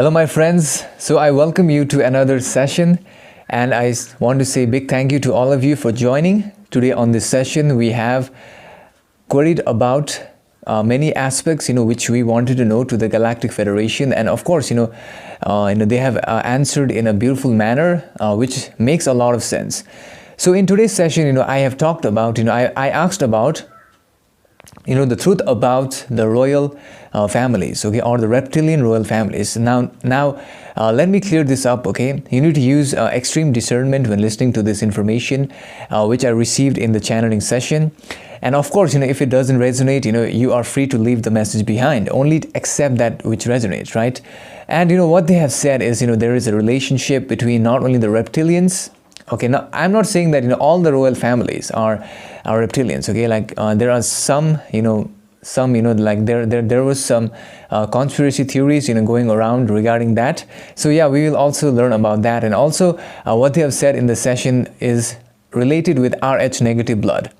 Hello my friends, so I welcome you to another session and I want to say a big thank you to all of you for joining. Today on this session we have queried about many aspects which we wanted to know to the Galactic Federation, and of course they have answered in a beautiful manner which makes a lot of sense. So in today's session I have talked about I asked about the truth about the royal families, okay, or the reptilian royal families. Now let me clear this up, okay. You need to use extreme discernment when listening to this information which I received in the channeling session. And of course, if it doesn't resonate, you are free to leave the message behind. Only accept that which resonates, right? And what they have said is, there is a relationship between not only the reptilians. Okay, now I'm not saying that all the royal families are reptilians. Okay, like there are some like there was some conspiracy theories going around regarding that. So yeah, we will also learn about that, and also what they have said in the session is related with Rh negative blood.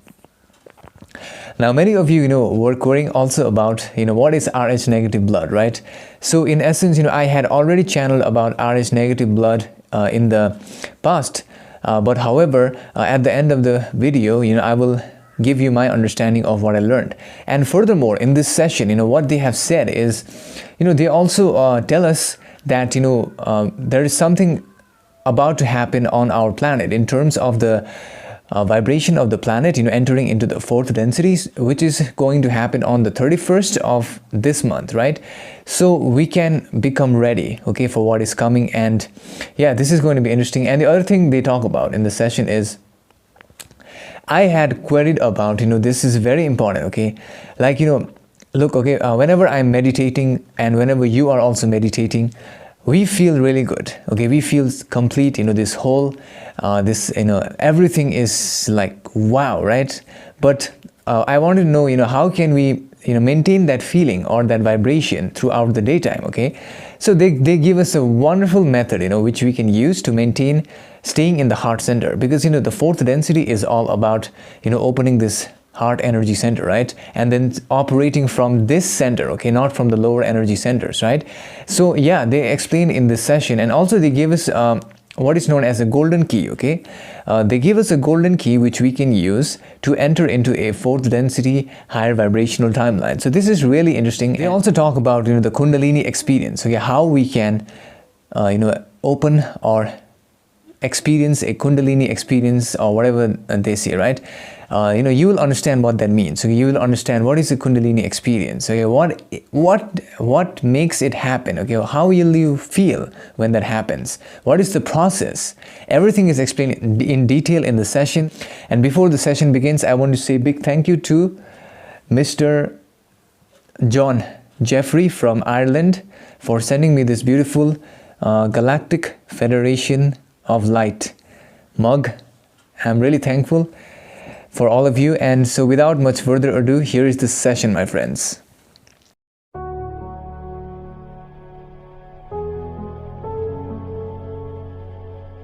Now many of you were querying also about what is Rh negative blood, right? So in essence I had already channeled about Rh negative blood in the past. But however, at the end of the video, I will give you my understanding of what I learned. And furthermore, in this session, what they have said is, they also tell us that, there is something about to happen on our planet in terms of the vibration of the planet, entering into the fourth densities, which is going to happen on the 31st of this month, right? So we can become ready, okay, for what is coming. And yeah, this is going to be interesting. And the other thing they talk about in the session is, I had queried about, this is very important, okay, like, look, okay, whenever I'm meditating and whenever you are also meditating, we feel really good, okay, we feel complete, this whole everything is like wow, right? But I want to know how can we maintain that feeling or that vibration throughout the daytime, okay? So they give us a wonderful method which we can use to maintain staying in the heart center, because the fourth density is all about opening this heart energy center, right? And then operating from this center, okay, not from the lower energy centers, right? So yeah, they explain in this session, and also they give us what is known as a golden key, okay? They give us a golden key which we can use to enter into a fourth density higher vibrational timeline. So this is really interesting. They also talk about the Kundalini experience, okay, how we can open or experience a Kundalini experience or whatever they say, right? You will understand what that means. So you will understand what is a Kundalini experience. Okay, what makes it happen? Okay, how will you feel when that happens? What is the process? Everything is explained in detail in the session. And before the session begins, I want to say a big thank you to Mr. John Jeffrey from Ireland for sending me this beautiful Galactic Federation of Light mug. I'm really thankful for all of you, and so without much further ado, here is the session, my friends.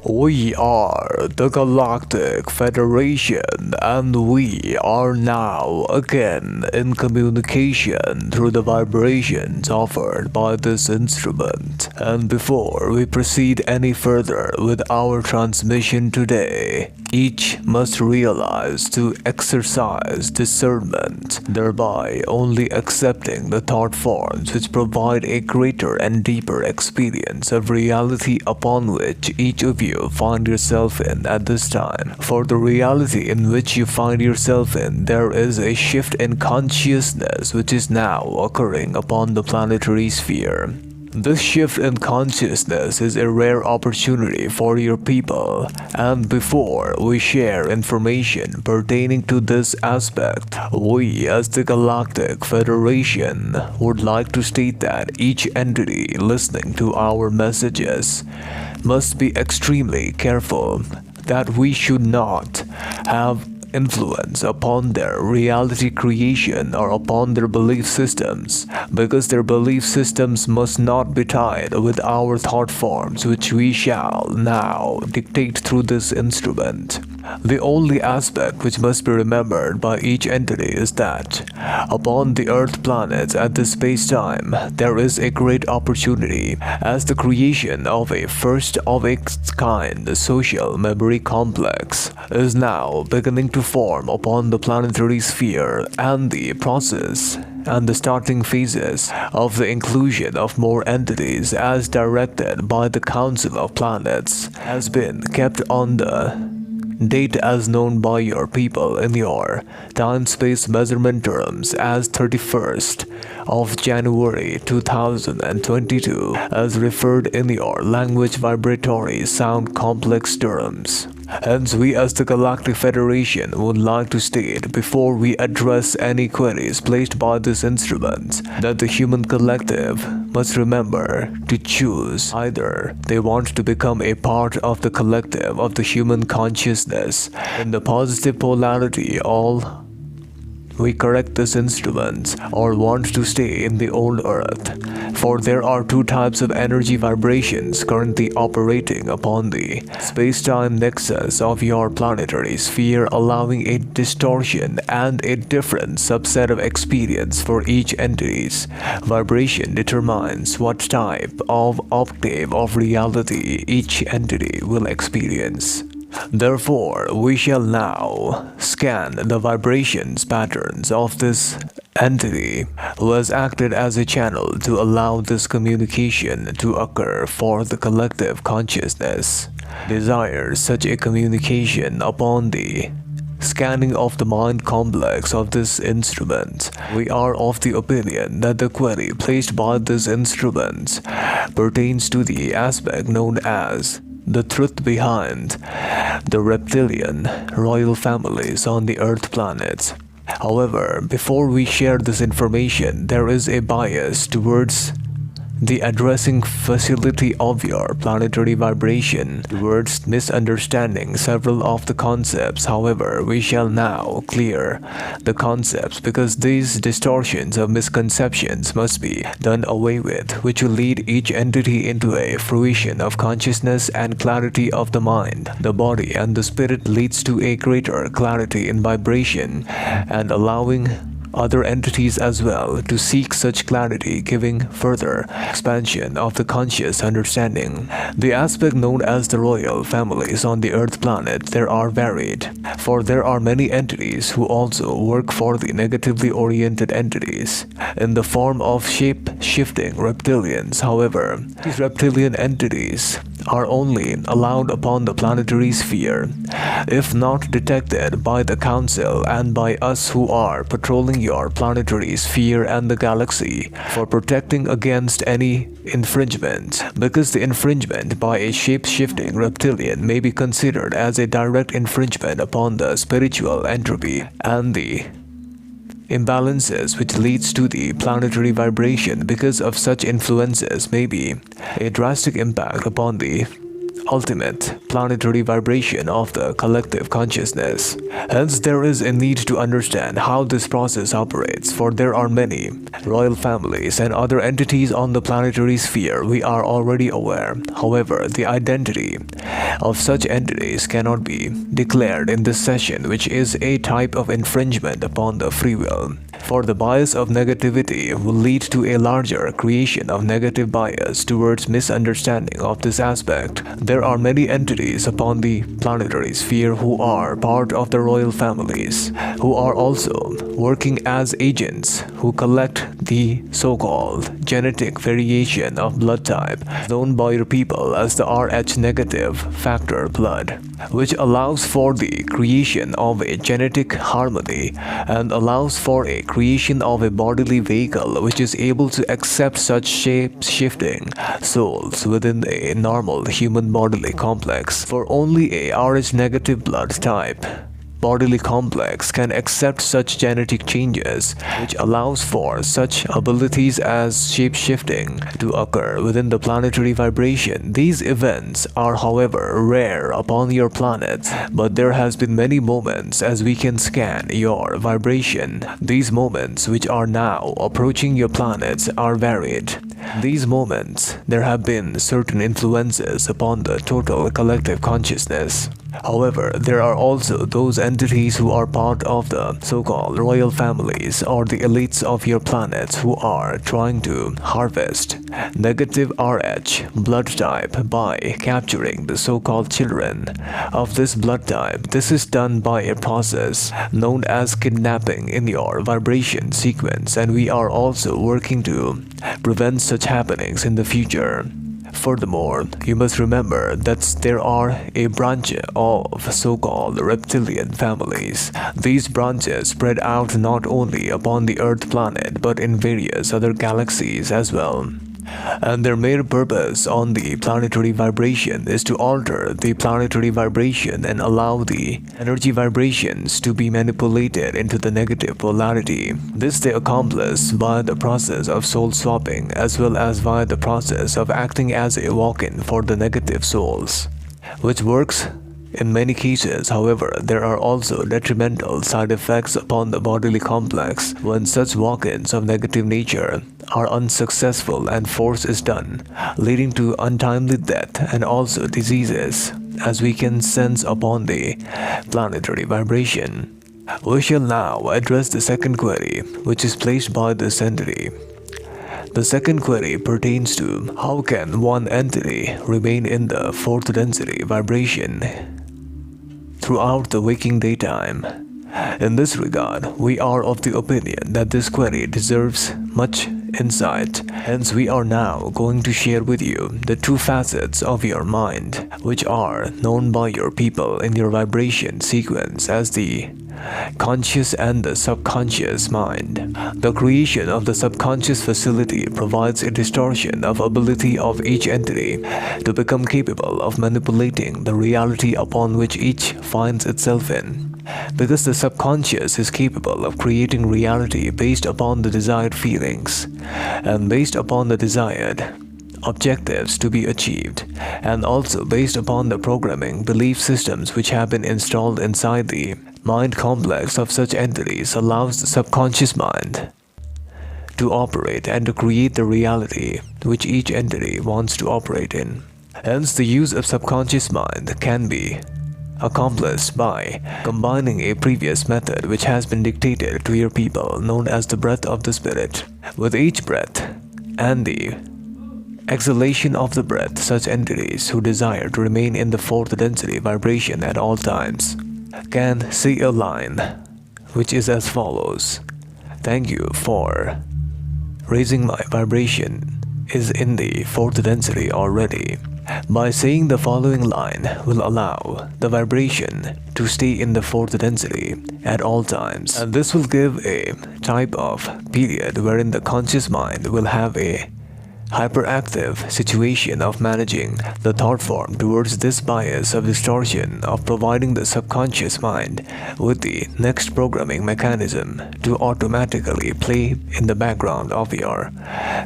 We are the Galactic Federation, and we are now again in communication through the vibrations offered by this instrument. And before we proceed any further with our transmission today, each must realize to exercise discernment, thereby only accepting the thought forms which provide a greater and deeper experience of reality upon which each of you find yourself in at this time. For the reality in which you find yourself in, there is a shift in consciousness which is now occurring upon the planetary sphere. This shift in consciousness is a rare opportunity for your people, and before we share information pertaining to this aspect, we as the Galactic Federation would like to state that each entity listening to our messages must be extremely careful that we should not have influence upon their reality creation or upon their belief systems, because their belief systems must not be tied with our thought forms, which we shall now dictate through this instrument. The only aspect which must be remembered by each entity is that upon the Earth planet at this space-time, there is a great opportunity as the creation of a first-of-its-kind social memory complex is now beginning to form upon the planetary sphere, and the process and the starting phases of the inclusion of more entities as directed by the Council of Planets has been kept on the date as known by your people in your time-space measurement terms as 31st of January 2022 as referred in your language vibratory sound complex terms. Hence, we as the Galactic Federation would like to state before we address any queries placed by this instrument that the human collective must remember to choose either they want to become a part of the collective of the human consciousness in the positive polarity all we correct this instrument or want to stay in the old earth, for there are two types of energy vibrations currently operating upon the space-time nexus of your planetary sphere, allowing a distortion and a different subset of experience for each entity's vibration determines what type of octave of reality each entity will experience. Therefore, we shall now scan the vibrations patterns of this entity who has acted as a channel to allow this communication to occur, for the collective consciousness desires such a communication upon the scanning of the mind complex of this instrument. We are of the opinion that the query placed by this instrument pertains to the aspect known as the truth behind the reptilian royal families on the Earth planet. However, before we share this information, there is a bias towards the addressing facility of your planetary vibration towards misunderstanding several of the concepts. However, we shall now clear the concepts because these distortions of misconceptions must be done away with, which will lead each entity into a fruition of consciousness and clarity of the mind. The body and the spirit leads to a greater clarity in vibration and allowing other entities as well to seek such clarity, giving further expansion of the conscious understanding. The aspect known as the royal families on the Earth planet, there are varied, for there are many entities who also work for the negatively oriented entities in the form of shape-shifting reptilians. However, these reptilian entities are only allowed upon the planetary sphere if not detected by the Council and by us who are patrolling your planetary sphere and the galaxy for protecting against any infringement, because the infringement by a shape-shifting reptilian may be considered as a direct infringement upon the spiritual entropy and the imbalances which leads to the planetary vibration. Because of such influences may be a drastic impact upon the ultimate planetary vibration of the collective consciousness. Hence, there is a need to understand how this process operates, for there are many royal families and other entities on the planetary sphere we are already aware. However, the identity of such entities cannot be declared in this session, which is a type of infringement upon the free will. For the bias of negativity will lead to a larger creation of negative bias towards misunderstanding of this aspect. There are many entities upon the planetary sphere who are part of the royal families, who are also working as agents who collect the so-called genetic variation of blood type known by your people as the Rh negative factor blood, which allows for the creation of a genetic harmony and allows for a creation of a bodily vehicle which is able to accept such shape-shifting souls within a normal human bodily complex. For only a Rh negative blood type bodily complex can accept such genetic changes, which allows for such abilities as shape-shifting to occur within the planetary vibration. These events are, however, rare upon your planet, but there has been many moments as we can scan your vibration. These moments which are now approaching your planets are varied. In these moments, there have been certain influences upon the total collective consciousness. However, there are also those entities who are part of the so-called royal families or the elites of your planets who are trying to harvest negative RH blood type by capturing the so-called children of this blood type. This is done by a process known as kidnapping in your vibration sequence, and we are also working to prevent such happenings in the future. Furthermore, you must remember that there are a branch of so-called reptilian families. These branches spread out not only upon the Earth planet but in various other galaxies as well. And their main purpose on the planetary vibration is to alter the planetary vibration and allow the energy vibrations to be manipulated into the negative polarity. This they accomplish via the process of soul swapping as well as via the process of acting as a walk-in for the negative souls, which works in many cases. However, there are also detrimental side effects upon the bodily complex when such walk-ins of negative nature are unsuccessful and force is done, leading to untimely death and also diseases, as we can sense upon the planetary vibration. We shall now address the second query, which is placed by this entity. The second query pertains to how can one entity remain in the fourth density vibration throughout the waking daytime. In this regard, we are of the opinion that this query deserves much insight. Hence, we are now going to share with you the two facets of your mind, which are known by your people in your vibration sequence as the conscious and the subconscious mind. The creation of the subconscious facility provides a distortion of ability of each entity to become capable of manipulating the reality upon which each finds itself in. Because the subconscious is capable of creating reality based upon the desired feelings and based upon the desired objectives to be achieved, and also based upon the programming belief systems which have been installed inside the mind complex of such entities, allows the subconscious mind to operate and to create the reality which each entity wants to operate in. Hence, the use of subconscious mind can be accomplished by combining a previous method which has been dictated to your people, known as the breath of the spirit. With each breath and the exhalation of the breath, such entities who desire to remain in the fourth density vibration at all times can see a line which is as follows: thank you for raising my vibration is in the fourth density already. By saying the following line will allow the vibration to stay in the fourth density at all times, and this will give a type of period wherein the conscious mind will have a hyperactive situation of managing the thought form towards this bias of distortion of providing the subconscious mind with the next programming mechanism to automatically play in the background of your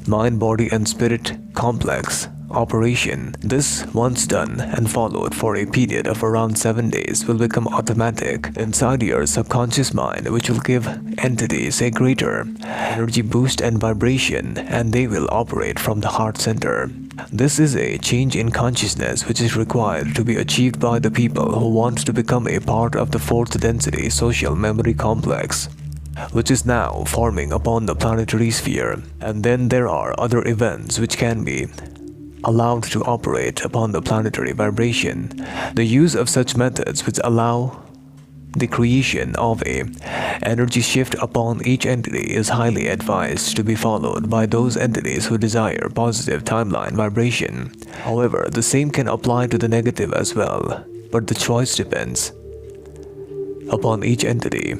mind, body and spirit complex operation. This, once done and followed for a period of around 7 days, will become automatic inside your subconscious mind, which will give entities a greater energy boost and vibration, and they will operate from the heart center. This is a change in consciousness which is required to be achieved by the people who want to become a part of the fourth density social memory complex, which is now forming upon the planetary sphere. And then there are other events which can be allowed to operate upon the planetary vibration. The use of such methods which allow the creation of a energy shift upon each entity is highly advised to be followed by those entities who desire positive timeline vibration. However, the same can apply to the negative as well, but the choice depends upon each entity.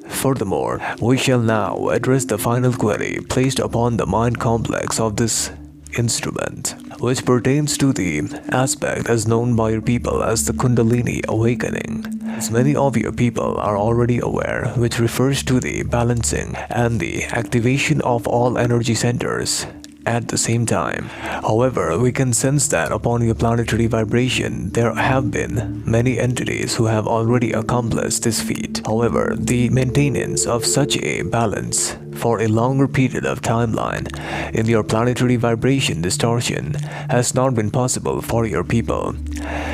Furthermore, we shall now address the final query placed upon the mind complex of this instrument, which pertains to the aspect as known by your people as the Kundalini awakening. As many of your people are already aware, which refers to the balancing and the activation of all energy centers at the same time. However, we can sense that upon your planetary vibration, there have been many entities who have already accomplished this feat. However, the maintenance of such a balance for a longer period of timeline in your planetary vibration distortion has not been possible for your people.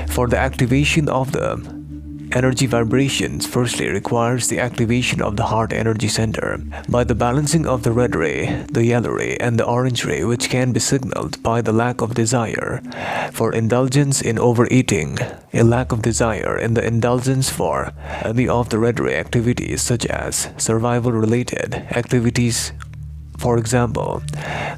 For the activation of the energy vibrations firstly requires the activation of the heart energy center by the balancing of the red ray, the yellow ray, and the orange ray, which can be signaled by the lack of desire for indulgence in overeating, a lack of desire in the indulgence for any of the red ray activities such as survival related activities. For example,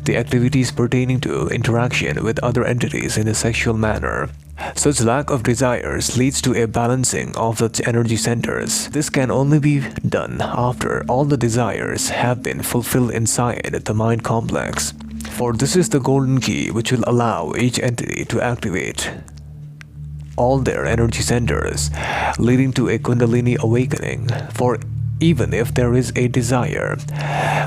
the activities pertaining to interaction with other entities in a sexual manner. Such lack of desires leads to a balancing of the energy centers. This can only be done after all the desires have been fulfilled inside the mind complex. For this is the golden key which will allow each entity to activate all their energy centers, leading to a Kundalini awakening. For even if there is a desire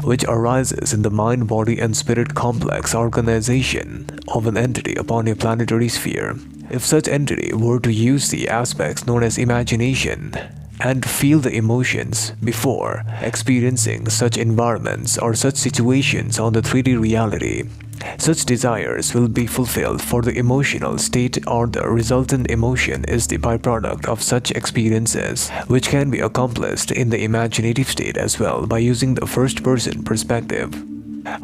which arises in the mind, body, and spirit complex organization of an entity upon a planetary sphere, if such entity were to use the aspects known as imagination and feel the emotions before experiencing such environments or such situations on the 3D reality, such desires will be fulfilled, for the emotional state or the resultant emotion is the byproduct of such experiences, which can be accomplished in the imaginative state as well by using the first-person perspective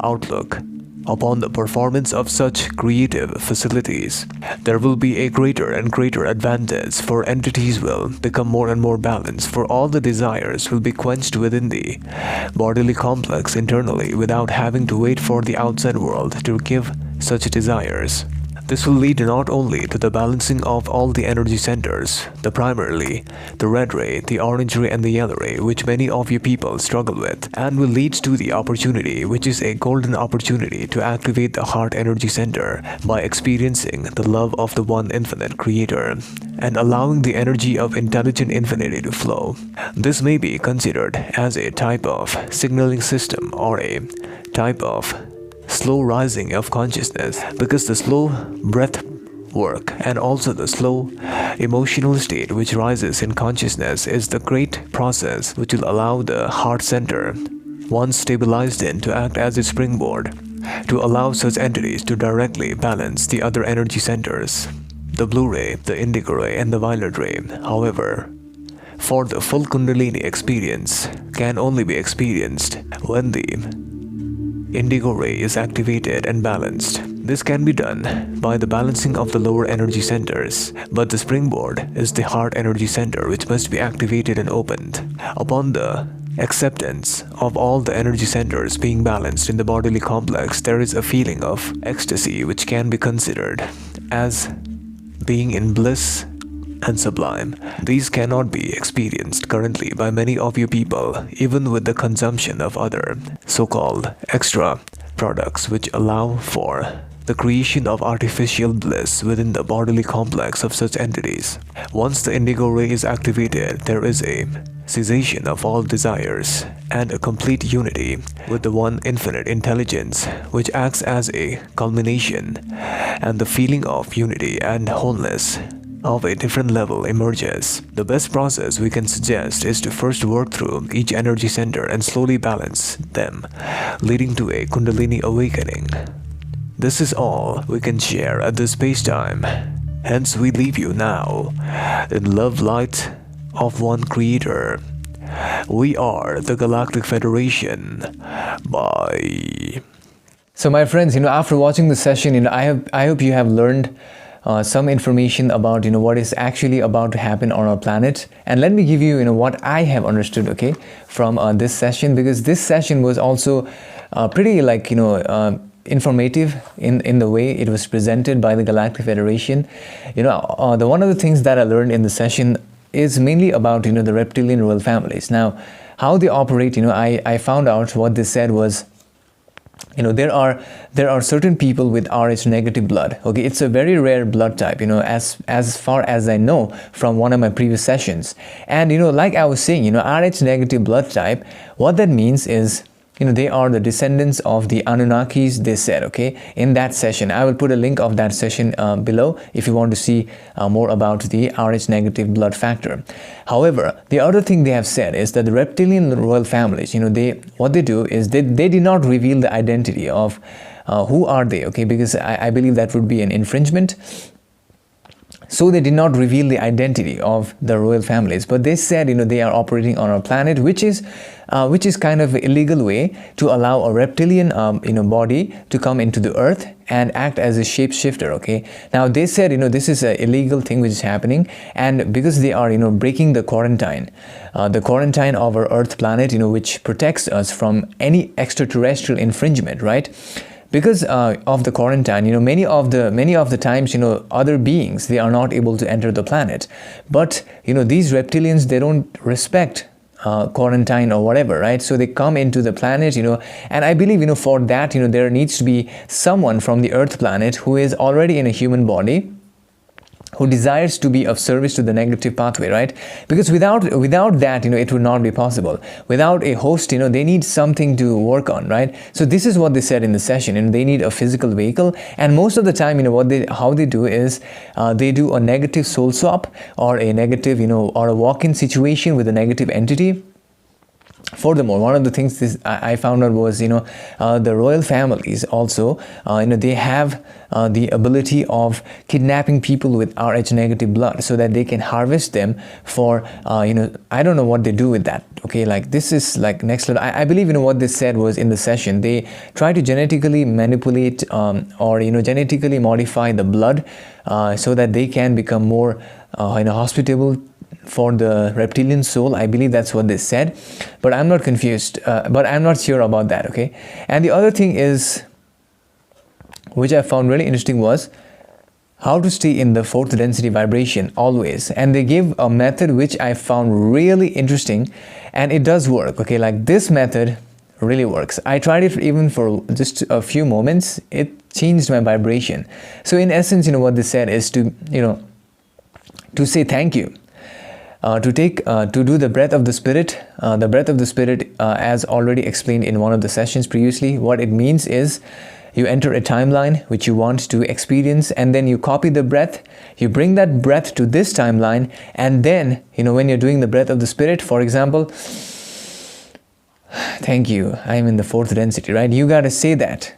outlook upon the performance of such creative facilities. There will be a greater and greater advantage, for entities will become more and more balanced, for all the desires will be quenched within the bodily complex internally without having to wait for the outside world to give such desires. This will lead not only to the balancing of all the energy centers, primarily the red ray, the orange ray, and the yellow ray, which many of you people struggle with, and will lead to the opportunity, which is a golden opportunity, to activate the heart energy center by experiencing the love of the one infinite creator and allowing the energy of intelligent infinity to flow. This may be considered as a type of signaling system or a type of slow rising of consciousness, because the slow breath work and also the slow emotional state which rises in consciousness is the great process which will allow the heart center, once stabilized in, to act as a springboard to allow such entities to directly balance the other energy centers, the blue ray, the indigo ray, and the violet ray. However, for the full Kundalini experience can only be experienced when the indigo ray is activated and balanced. This can be done by the balancing of the lower energy centers, but the springboard is the heart energy center, which must be activated and opened. Upon the acceptance of all the energy centers being balanced in the bodily complex, there is a feeling of ecstasy which can be considered as being in bliss and sublime. These cannot be experienced currently by many of you people, even with the consumption of other so-called extra products which allow for the creation of artificial bliss within the bodily complex of such entities. Once the indigo ray is activated, there is a cessation of all desires and a complete unity with the one infinite intelligence, which acts as a culmination, and the feeling of unity and wholeness of a different level emerges. The best process we can suggest is to first work through each energy center and slowly balance them, leading to a Kundalini awakening. This is all we can share at this space-time. Hence we leave you now in love light of one creator. We are the Galactic Federation. Bye. So my friends, after watching the session, I hope you have learned some information about what is actually about to happen on our planet. And let me give you what I have understood, okay, from this session, because this session was also pretty informative in the way it was presented by the Galactic Federation. One of the things that I learned in the session is mainly about the reptilian royal families. Now, how they operate, I found out what they said was, there are certain people with Rh negative blood. Okay, it's a very rare blood type, as far as I know from one of my previous sessions. And like I was saying, Rh negative blood type, what that means is they are the descendants of the Anunnakis, they said, okay, in that session. I will put a link of that session below if you want to see more about the Rh negative blood factor. However, the other thing they have said is that the reptilian royal families, what they do is they did not reveal the identity of who are they, okay, because I believe that would be an infringement. So they did not reveal the identity of the royal families, but they said, they are operating on our planet, which is kind of an illegal way to allow a reptilian, body to come into the earth and act as a shapeshifter. Okay. Now they said, this is an illegal thing which is happening, and because they are, breaking the quarantine of our Earth planet, which protects us from any extraterrestrial infringement, right? Because of the quarantine, many of the times, other beings, they are not able to enter the planet. But, these reptilians, they don't respect quarantine or whatever, right? So they come into the planet, and I believe, for that, there needs to be someone from the Earth planet who is already in a human body, who desires to be of service to the negative pathway, right? Because without that, it would not be possible. Without a host, they need something to work on, right? So this is what they said in the session, and they need a physical vehicle. And most of the time, how they do is they do a negative soul swap, or a negative, or a walk-in situation with a negative entity. Furthermore, one of the things I found out was, the royal families also, they have the ability of kidnapping people with Rh negative blood, so that they can harvest them for, I don't know what they do with that. Okay, like this is like next level. I believe, what they said was in the session, they try to genetically manipulate or, genetically modify the blood so that they can become more, hospitable for the reptilian soul. I believe that's what they said, but I'm not confused, but I'm not sure about that, okay? And the other thing is, which I found really interesting, was how to stay in the fourth density vibration always. And they gave a method which I found really interesting, and it does work, okay? Like this method really works. I tried it even for just a few moments. It changed my vibration. So in essence, what they said is to, to say thank you. To do the breath of the spirit. The breath of the spirit, as already explained in one of the sessions previously, what it means is you enter a timeline which you want to experience, and then you copy the breath, you bring that breath to this timeline, and then, when you're doing the breath of the spirit, for example, thank you, I am in the fourth density, right? You got to say that.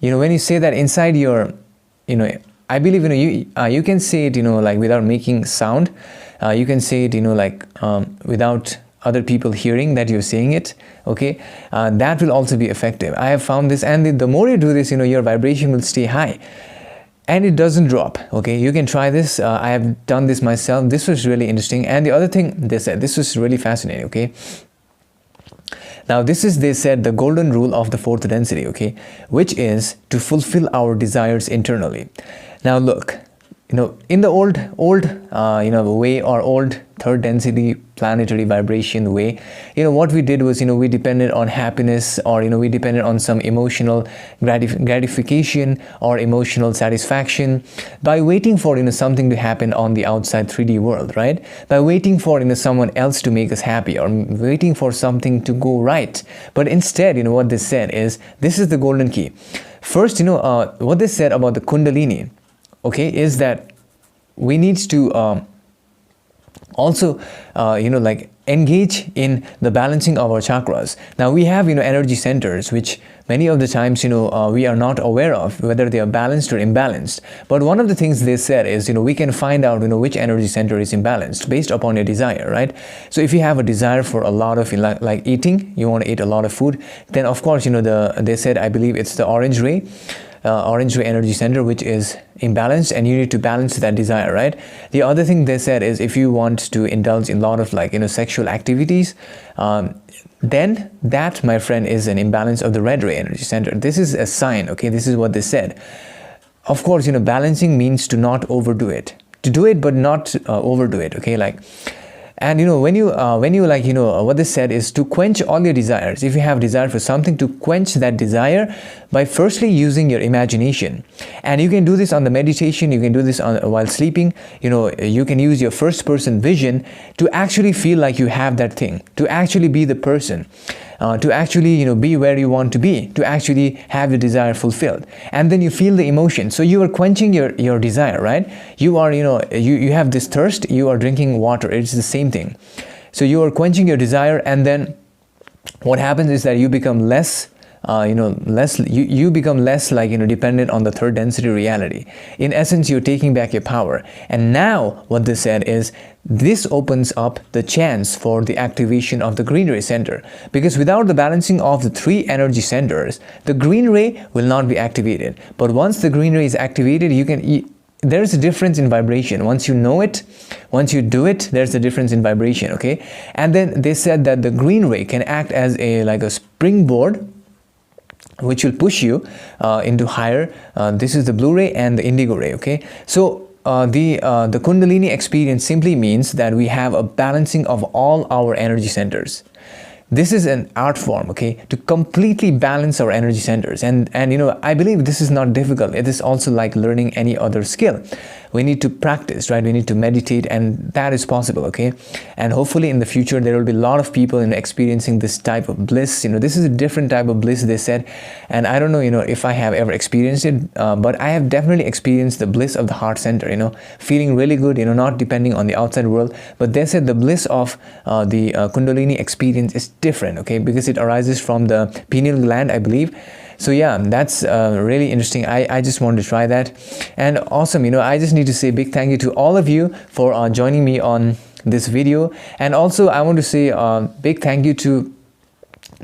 When you say that inside your, I believe, you can say it, like without making sound. You can say it, without other people hearing that you're saying it, okay? That will also be effective. I have found this, and the more you do this, your vibration will stay high. And it doesn't drop, okay? You can try this. I have done this myself. This was really interesting. And the other thing they said, this was really fascinating, okay? Now, this is, they said, the golden rule of the fourth density, okay? Which is to fulfill our desires internally. Now, look, in the old way, or old third density planetary vibration way, what we did was, we depended on happiness, or, we depended on some emotional gratification or emotional satisfaction by waiting for, something to happen on the outside 3D world, right? By waiting for, someone else to make us happy, or waiting for something to go right. But instead, what they said is, this is the golden key. First, what they said about the Kundalini, okay, is that we need to also, engage in the balancing of our chakras. Now, we have, energy centers, which many of the times, we are not aware of whether they are balanced or imbalanced. But one of the things they said is, we can find out, which energy center is imbalanced based upon your desire, right? So if you have a desire for a lot of, like eating, you want to eat a lot of food, then of course, they said, I believe it's the orange ray energy center which is imbalanced, and you need to balance that desire, right? The other thing they said is, if you want to indulge in a lot of sexual activities, then that, my friend, is an imbalance of the red ray energy center. This is a sign, okay? This is what they said. Of course, balancing means to not overdo it, to do it but not overdo it, okay? And when you what they said is to quench all your desires. If you have desire for something, to quench that desire by firstly using your imagination. And you can do this on the meditation, you can do this while sleeping. You can use your first person vision to actually feel like you have that thing, to actually be the person. to actually, you know, be where you want to be, to actually have your desire fulfilled. And then you feel the emotion. So you are quenching your desire, right? You are, you know, you have this thirst, you are drinking water. It's the same thing. So you are quenching your desire, and then what happens is that you become less you become less, like, you know, dependent on the third density reality. In essence, you're taking back your power. And now what they said is this opens up the chance for the activation of the green ray center, because without the balancing of the three energy centers, the green ray will not be activated. But once the green ray is activated, there is a difference in vibration. Once you know it, once you do it, there's a difference in vibration, okay? And then they said that the green ray can act as a springboard, which will push you into higher. This is the blue ray and the indigo ray, okay? So the Kundalini experience simply means that we have a balancing of all our energy centers. This is an art form, okay, to completely balance our energy centers. And you know, I believe this is not difficult. It is also like learning any other skill. We need to practice, right? We need to meditate, and that is possible, okay? And hopefully in the future, there will be a lot of people experiencing this type of bliss. You know, this is a different type of bliss, they said. And I don't know, you know, if I have ever experienced it, but I have definitely experienced the bliss of the heart center, you know, feeling really good, you know, not depending on the outside world. But they said the bliss of the Kundalini experience is different, okay, because it arises from the pineal gland, I believe. So yeah, that's really interesting. I just wanted to try that. And awesome, you know, I just need to say a big thank you to all of you for joining me on this video. And also I want to say a big thank you to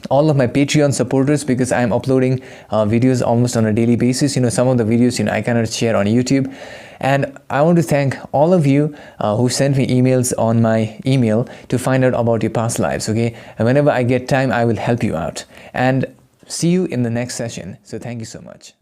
all of my Patreon supporters, because I am uploading videos almost on a daily basis. You know, some of the videos, you know, I cannot share on YouTube. And I want to thank all of you who sent me emails on my email to find out about your past lives, okay? And whenever I get time, I will help you out. And see you in the next session. So thank you so much.